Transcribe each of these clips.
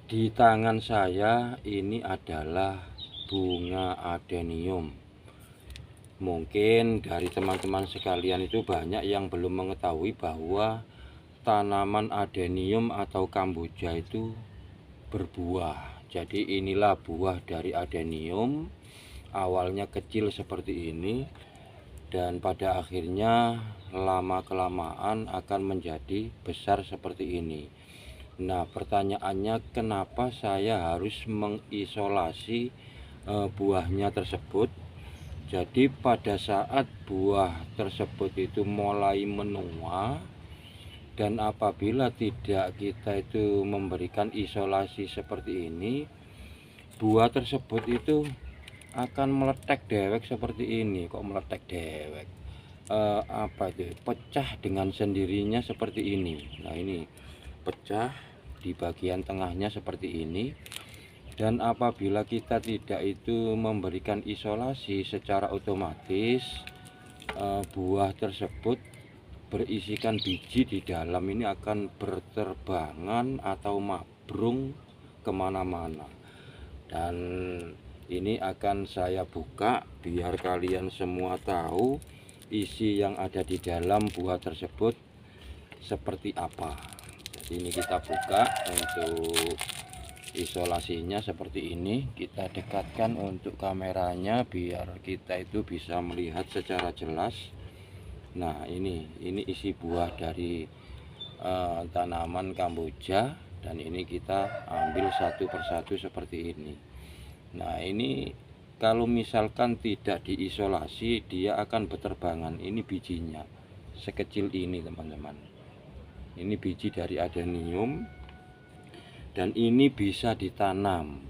Di tangan saya ini adalah bunga adenium. Mungkin dari teman-teman sekalian itu banyak yang belum mengetahui bahwa tanaman adenium atau kamboja itu berbuah. Jadi inilah buah dari adenium. Awalnya kecil seperti ini, dan pada akhirnya lama-kelamaan akan menjadi besar seperti ini. Nah, pertanyaannya, kenapa saya harus mengisolasi buahnya tersebut? Jadi pada saat buah tersebut itu mulai menua, dan apabila tidak kita itu memberikan isolasi seperti ini, buah tersebut itu akan meletek dewek seperti ini. Kok meletek dewek? Apa itu? Pecah dengan sendirinya seperti ini. Nah, ini pecah di bagian tengahnya seperti ini. Dan apabila kita tidak itu memberikan isolasi, secara otomatis buah tersebut berisikan biji di dalam ini akan berterbangan atau mabrung kemana-mana. Dan ini akan saya buka biar kalian semua tahu isi yang ada di dalam buah tersebut seperti apa. Jadi ini kita buka untuk isolasinya seperti ini. Kita dekatkan untuk kameranya biar kita itu bisa melihat secara jelas. Nah, ini isi buah dari tanaman kamboja, dan ini kita ambil satu persatu seperti ini. Nah, ini kalau misalkan tidak diisolasi, dia akan berterbangan. Ini bijinya sekecil ini, teman-teman. Ini biji dari adenium, dan ini bisa ditanam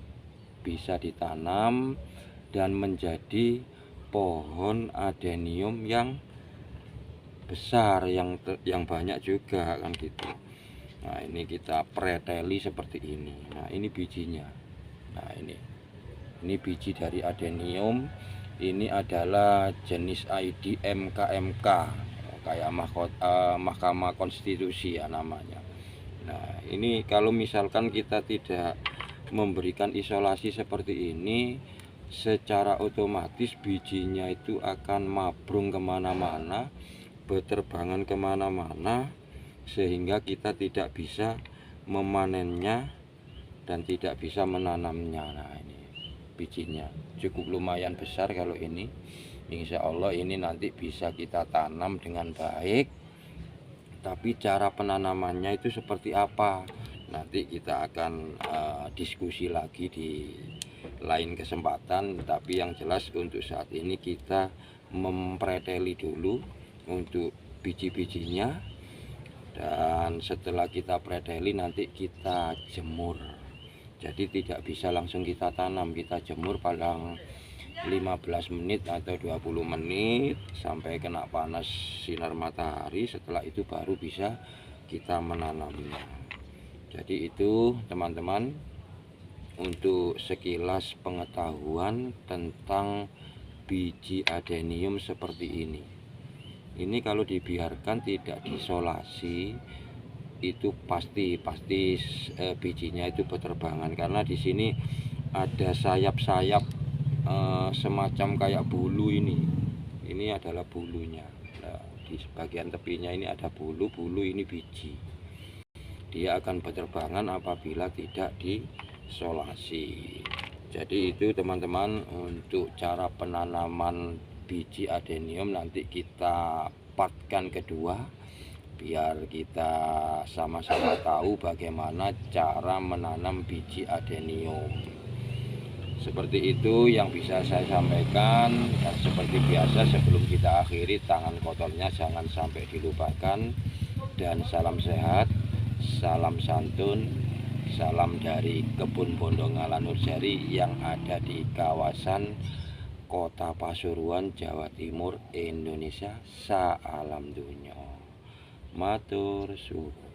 dan menjadi pohon adenium yang besar, yang banyak juga kan gitu. Nah, ini kita preteli seperti ini. Nah, ini bijinya. Nah, ini biji dari adenium. Ini adalah jenis ID MKMK, kayak Mahkamah Konstitusi ya namanya. Nah, ini kalau misalkan kita tidak memberikan isolasi seperti ini, secara otomatis bijinya itu akan mabrung kemana-mana, berterbangan kemana-mana, sehingga kita tidak bisa memanennya dan tidak bisa menanamnya. Nah, ini bijinya cukup lumayan besar. Kalau ini insya Allah ini nanti bisa kita tanam dengan baik. Tapi cara penanamannya itu seperti apa, nanti kita akan diskusi lagi di lain kesempatan. Tapi yang jelas untuk saat ini kita mempreteli dulu untuk biji-bijinya, dan setelah kita preteli nanti kita jemur. Jadi tidak bisa langsung kita tanam, kita jemur paling 15 menit atau 20 menit sampai kena panas sinar matahari. Setelah itu baru bisa kita menanamnya. Jadi itu teman-teman, untuk sekilas pengetahuan tentang biji adenium seperti ini. Ini kalau dibiarkan tidak diisolasi, itu pasti bijinya itu berterbangan, karena di sini ada sayap-sayap semacam kayak bulu. Ini adalah bulunya. Nah, di bagian tepinya ini ada bulu ini biji. Dia akan berterbangan apabila tidak diisolasi. Jadi itu teman-teman untuk cara penanaman biji adenium. Nanti kita partkan kedua biar kita sama-sama tahu bagaimana cara menanam biji adenium. Seperti itu yang bisa saya sampaikan. Dan seperti biasa, sebelum kita akhiri, tangan kotornya jangan sampai dilupakan. Dan salam sehat, salam santun, salam dari Kebun Bondongala Nursery yang ada di kawasan Kota Pasuruan, Jawa Timur, Indonesia. Salam dunya, matur suwun.